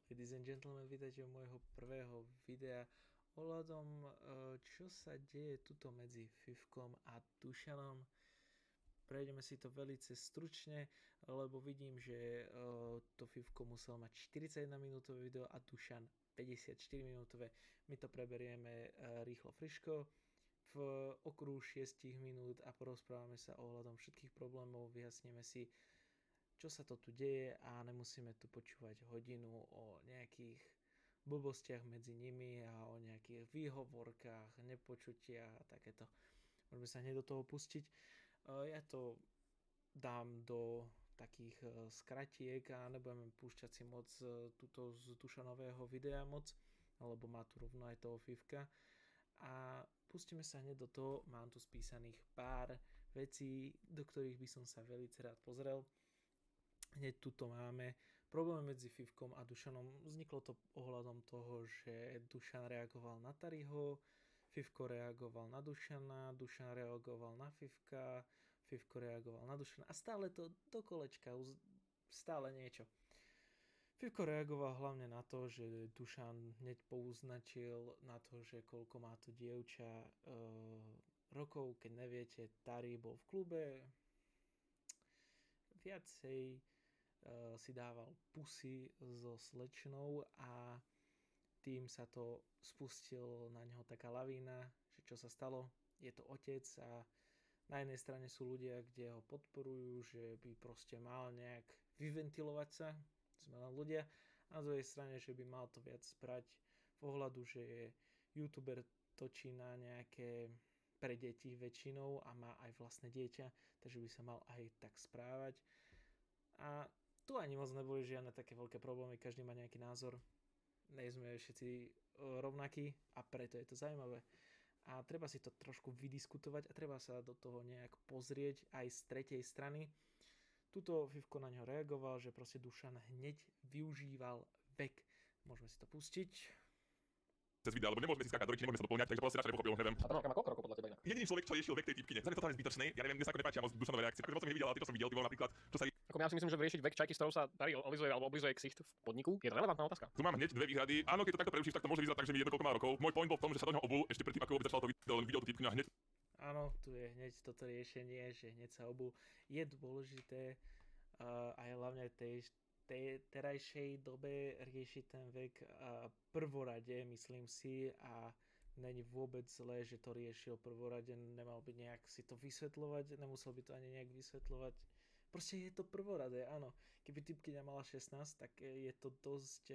Ladies and gentlemen, vítajte u môjho prvého videa ohľadom čo sa deje tuto medzi Fifkom a Dušanom. Prejdeme si to velice stručne, lebo vidím, že to Fifko musel mať 41 minútové video a Dušan 54 minútové. My to preberieme rýchlo friško v okruhu 6 minút a porozprávame sa ohľadom všetkých problémov, vyjasníme si, čo sa to tu deje a nemusíme tu počúvať hodinu o nejakých blbostiach medzi nimi a o nejakých výhovorkách, nepočutiach a takéto. Môžeme sa hneď do toho pustiť. Ja to dám do takých skratiek a nebudeme púšťať si moc túto z Dušanového videa moc, lebo má tu rovno aj toho Fifka. A pustíme sa hneď do toho, mám tu spísaných pár vecí, do ktorých by som sa veľmi rád pozrel. Hneď tuto máme problém medzi Fifkom a Dušanom. Vzniklo to ohľadom toho, že Dušan reagoval na Tariho, Fifko reagoval na Dušana, Dušan reagoval na Fifka, Fifko reagoval na Dušana a stále to do kolečka, stále niečo. Fifko reagoval hlavne na to, že Dušan hneď pouznačil na to, že koľko má to dievča rokov, keď neviete, Tari bol v klube, viacej si dával pusy so slečnou a tým sa to spustil na neho taká lavína, že čo sa stalo, je to otec a na jednej strane sú ľudia, kde ho podporujú, že by proste mal nejak vyventilovať sa, sme len ľudia, a na druhej strane, že by mal to viac sprať v ohľadu, že je youtuber, točí na nejaké pre deti väčšinou a má aj vlastné dieťa, takže by sa mal aj tak správať. A tu ani moc neboli žiadne také veľké problémy, každý má nejaký názor, nejsme všetci rovnakí a preto je to zaujímavé. A treba si to trošku vydiskutovať a treba sa do toho nejak pozrieť aj z tretej strany. Tuto Fifko na neho reagoval, že proste Dušan hneď využíval vek. Môžeme si to pustiť. Cez videa, lebo nemôžeme si skákať do reči, nemôžeme sa doplňať, takže proste radšej nepochopil, neviem. A to má koľko rokov podľa teba inak? Jediný človek, čo riešil vek tej typkyne, za mňa totálne zbytočný, ja neviem, mne sa ako nepáčia moc Dušanové reakcie, akože moc som ich nevidel, ale tieto som videl, ty bol napríklad, čo sa Ako ja si myslím, že riešiť vek čajky, s ktorou sa Tari olizuje alebo oblizuje ksicht v podniku, je to relevantná otázka. tu mám hneď dve výhrady. Áno, keď to takto prerušíš, tak to môže vyzerať tak, že mi jedno koľko má rokov. Môj point bol v tom, že sa do neho obul ešte predtým, ako vôbec začalo to video, len videl tú typkyňu a hneď. Áno, tu je hneď toto riešenie, že hneď sa obul. Je dôležité aj hlavne tej terajšej dobe riešiť ten vek prvorade, myslím si, a není vôbec zlé, že to riešil prvorade, nemal by nejak si to vysvetľovať, nemusel by to ani nejak vysvetľovať. Proste je to prvoradé, áno. Keby typkyňa mala 16, tak je to dosť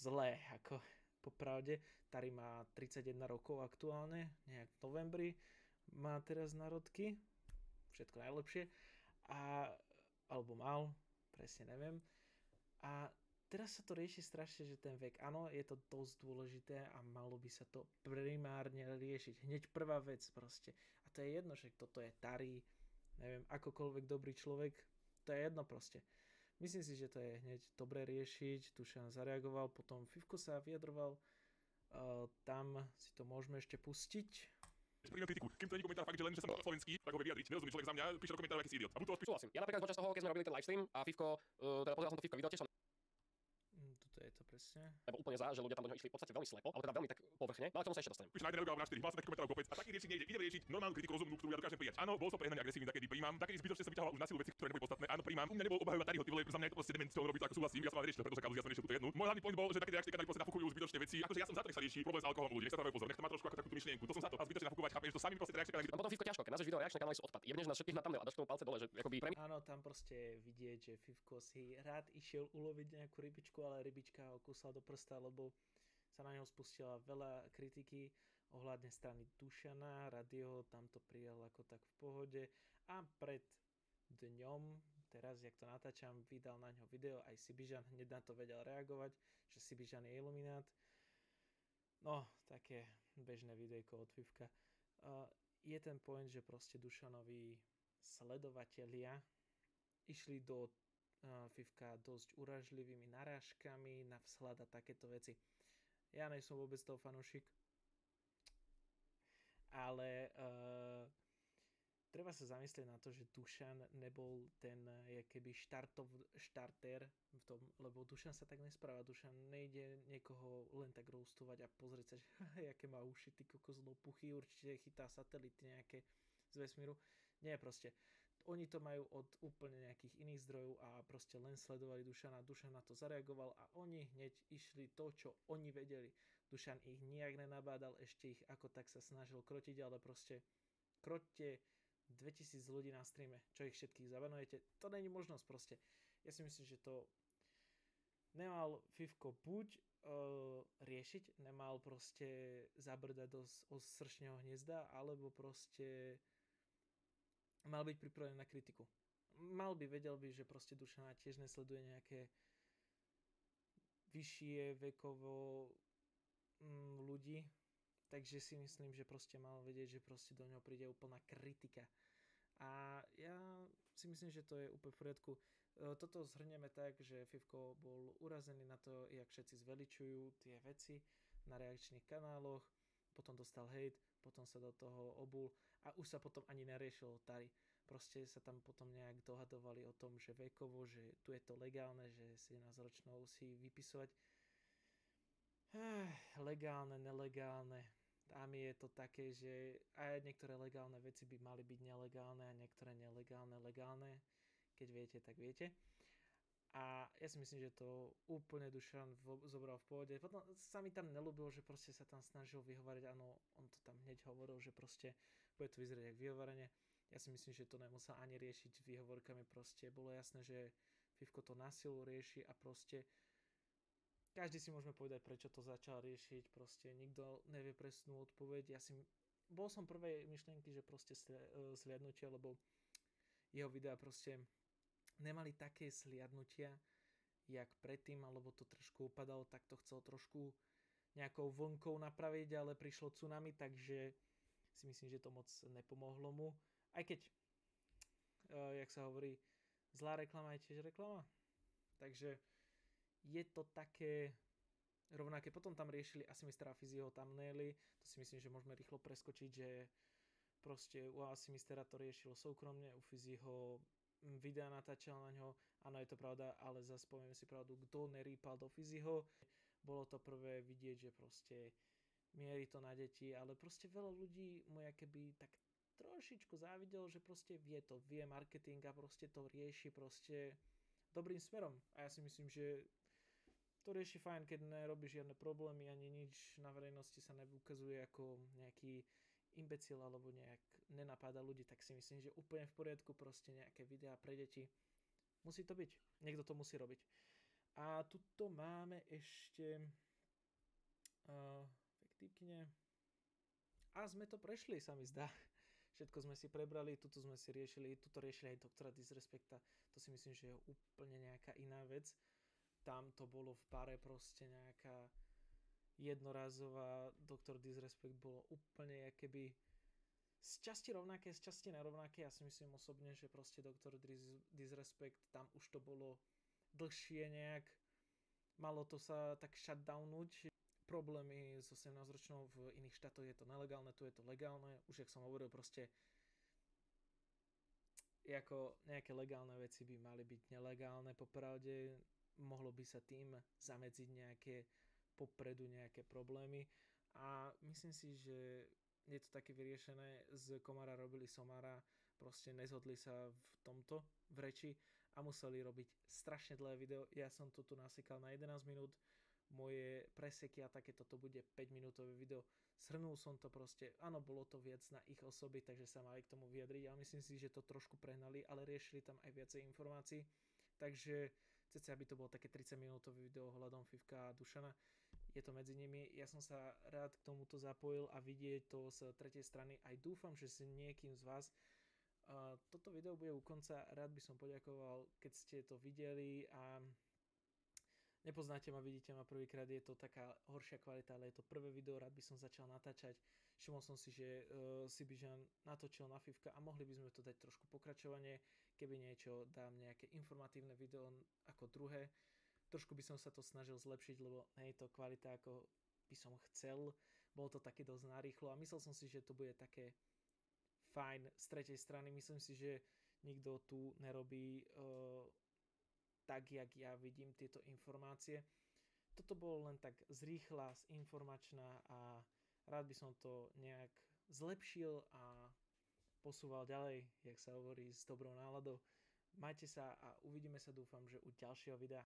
zlé, ako popravde. Tari má 31 rokov aktuálne, nejak v novembri, má teraz narodky, všetko najlepšie, alebo mal, presne neviem. A teraz sa to rieši strašne, že ten vek, áno, je to dosť dôležité a malo by sa to primárne riešiť. Hneď prvá vec proste. A to je jedno, že toto je Tari, neviem, akokoľvek dobrý človek, to je jedno proste. Myslím si, že to je hneď dobré riešiť, Dušan zareagoval, potom Fifko sa vyjadroval, tam si to môžeme ešte pustiť. Príjmem kritiku. Kým to není komentár fakt, že len, že som slovenský, tak ho vie vyjadriť. Nerozumie človek za mňa, píše do komentárov, aký si idiot. A buď to Súhlasím. Ja napríklad počas toho, keď sme robili ten livestream a Fifko, teda pozeral som to Fifko video, tiež som Tuto je to presne. nebol úplne za, že ľudia tam do neho išli v podstate veľmi slepo, ale teda veľmi tak povrchne, no ale k tomu sa ešte dostanem. píše na jeden alebo na 4, mal som taký komentár kopec a taký riešenie nejde. Idem riešiť normálnu kritiku rozumnú, ktorú ja dokážem prijať. Áno, bol som prehnane agresívny, takedy prijímam, takedy zbytočne sa vyťahoval už na silu veci, ktoré neboli podstatné. Áno, prijímam. U mňa nebol obhajovať Tariho, ty vole, za mňa je to proste demenciou robiť, ako súhlasím. Ja som mal riešiť, preto sa kauzu, ja som riešil túto jednu. Môj hlavný point bol, že také reakcie, keď proste nafukujú zbytočne veci, akože ja som za to, že sa rieši problém s alkoholom ľudí. Nech sa to pozor, nech to má trošku ako takú tú myšlienku. To som za to. A zbytočne nafukovať, chápem, že to sami proste reakcie, No potom Fifko ťažko, keď nazveš video reakčné kanály sú odpad. Jebneš nás všetkých na thumbnail a dáš k tomu palce dole, že akoby pre Áno, tam proste vidieť, že Fifko si rád išiel uloviť nejakú rybičku, ale rybička ho kúsla do prsta, lebo sa na neho spustila veľa kritiky ohľadne strany Dušana, Radio tam to prijal ako tak v pohode a pred dňom, teraz jak to natáčam, vydal na ňo video, aj Sibižan hneď na to vedel reagovať, že Sibižan je iluminát. No, také bežné videjko od Fifka. Je ten point, že proste Dušanovi sledovatelia išli do Fifka dosť uražlivými narážkami na vzhľad a takéto veci. Ja nejsem vôbec toho fanúšik, ale treba sa zamyslieť na to, že Dušan nebol ten keby štartér v tom, lebo Dušan sa tak nespráva. Dušan nejde niekoho len tak roastovať a pozrieť sa, že jaké má uši, ty kokos lopuchy, určite chytá satelity nejaké z vesmíru. Nie, proste. Oni to majú od úplne nejakých iných zdrojov a proste len sledovali Dušana. Dušan na to zareagoval a oni hneď išli to, čo oni vedeli. Dušan ich nijak nenabádal, ešte ich ako tak sa snažil krotiť, ale proste kroťte 2000 ľudí na streame, čo ich všetkých zabanujete, to není možnosť proste. Ja si myslím, že to nemal Fifko buď riešiť, nemal proste zabrdať do sršného hniezda, alebo proste mal byť pripravený na kritiku. Vedel by, že proste Dušana tiež nesleduje nejaké vyššie vekovo ľudí, takže si myslím, že proste mal vedieť, že proste do ňoho príde úplná kritika. A ja si myslím, že to je úplne v poriadku. Toto zhrnieme tak, že Fifko bol urazený na to, jak všetci zveličujú tie veci na reakčných kanáloch, potom dostal hejt, potom sa do toho obul a už sa potom ani neriešil Tari. Proste sa tam potom nejak dohadovali o tom, že vekovo, že tu je to legálne, že 17-ročnou si vypisovať. Legálne, nelegálne. Tam je to také, že aj niektoré legálne veci by mali byť nelegálne a niektoré nelegálne legálne. Keď viete, tak viete. A ja si myslím, že to úplne Dušan zobral v pohode. Potom sa mi tam nelúbilo, že proste sa tam snažil vyhovárať. Áno, on to tam hneď hovoril, že proste bude to vyzerať jak vyhováranie. Ja si myslím, že to nemusel ani riešiť s výhovorkami. Proste bolo jasné, že Fifko to na silu rieši a proste každý si môžeme povedať, prečo to začal riešiť, proste nikto nevie presnú odpoveď. Bol som prvej myšlienky, že proste sliadnutia, lebo jeho videá proste nemali také sliadnutia, jak predtým, alebo to trošku upadalo, tak to chcel trošku nejakou vlnkou napraviť, ale prišlo tsunami, takže si myslím, že to moc nepomohlo mu. Aj keď, jak sa hovorí, zlá reklama je tiež reklama. Takže je to také rovnaké. Potom tam riešili Asimistera Fiziho thumbnaily. To si myslím, že môžeme rýchlo preskočiť, že proste u Asimistera to riešilo súkromne, u Fiziho videa natáčal na ňo. Áno, je to pravda, ale zase povieme si pravdu, kto nerýpal do Fiziho. Bolo to prvé vidieť, že proste mierí to na deti, ale proste veľa ľudí mu keby tak trošičku závidel, že proste vie marketing a proste to rieši proste dobrým smerom. A ja si myslím, že to rieši fajn, keď nerobí žiadne problémy ani nič na verejnosti sa neukazuje ako nejaký imbecil alebo nejak nenapáda ľudí, tak si myslím, že úplne v poriadku proste nejaké videá pre deti. Musí to byť. Niekto to musí robiť. A tuto máme ešte efektívne. A sme to prešli, sa mi zdá. Všetko sme si prebrali, tuto sme si riešili, tuto riešili aj doktora Disrespekta. To si myslím, že je úplne nejaká iná vec. Tam to bolo v pare proste nejaká jednorazová, doktor Disrespect bolo úplne keby z časti rovnaké, z časti nerovnaké. Ja si myslím osobne, že proste doktor Disrespect tam už to bolo dlhšie nejak. Malo to sa tak shutdownuť. Problémy so 17-ročnou v iných štátoch je to nelegálne, tu je to legálne. Už jak som hovoril, proste ako nejaké legálne veci by mali byť nelegálne popravde. Mohlo by sa tým zamedziť popredu nejaké problémy a myslím si, že je to také vyriešené, z komára robili somára, proste nezhodli sa v tomto, v reči a museli robiť strašne dlhé video. Ja som to tu nasekal na 11 minút, moje preseky a takéto to bude 5 minútové video. Shrnul som to proste, áno, bolo to viac na ich osoby, takže sa mali k tomu vyjadriť, ale myslím si, že to trošku prehnali, ale riešili tam aj viacej informácií, takže cca by to bolo také 30 minútové video ohľadom Fifka a Dušana. Je to medzi nimi. Ja som sa rád k tomuto zapojil a vidieť to z tretej strany. Aj dúfam, že si niekým z vás toto video bude u konca. Rád by som poďakoval, keď ste to videli a nepoznáte ma, vidíte ma prvýkrát, je to taká horšia kvalita, ale je to prvé video, rád by som začal natáčať. Všimol som si, že si Bižan natočil na Fifka a mohli by sme to dať trošku pokračovanie, keby niečo dám nejaké informatívne video ako druhé. Trošku by som sa to snažil zlepšiť, lebo nie je to kvalita ako by som chcel. Bolo to také dosť narýchlo a myslel som si, že to bude také fajn z tretej strany. Myslím si, že nikto tu nerobí tak, jak ja vidím tieto informácie. Toto bolo len tak zrýchla, zinformačná a rád by som to nejak zlepšil a posúval ďalej, jak sa hovorí, s dobrou náladou. Majte sa a uvidíme sa, dúfam, že u ďalšieho videa.